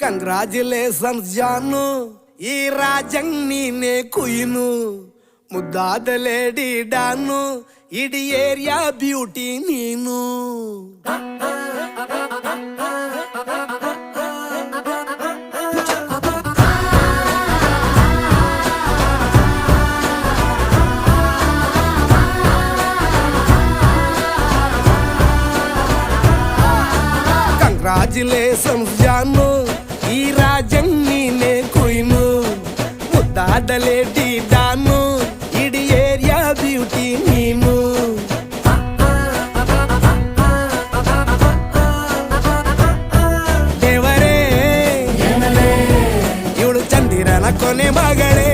Congratulations ಜಾನು, ಈ ರಾಜಂಗ್ ನೀನೆ ಕುಯ್ನು, ಮುದ್ದಾದ ಲೇಡಿ ಡಾನು, ಇಡೀ ಏರಿಯಾ ಬ್ಯೂಟಿ ನೀನು. ಕಂಗ್ರಾಚುಲೇಷನ್ಸ್ ಜಾನು, ಈ ರಾಜಂಗ್ ನೀನೆ ಕುಯ್ನು, ಮುದ್ದಾದ ಲೇಡಿ ಡಾನು, ಇಡೀ ಏರಿಯಾ ಬ್ಯೂಟಿ ನೀನು. ದೇವರೇ ಇವಳು ಚಂದಿರನ ಕೊನೆ ಮಗಳೇ.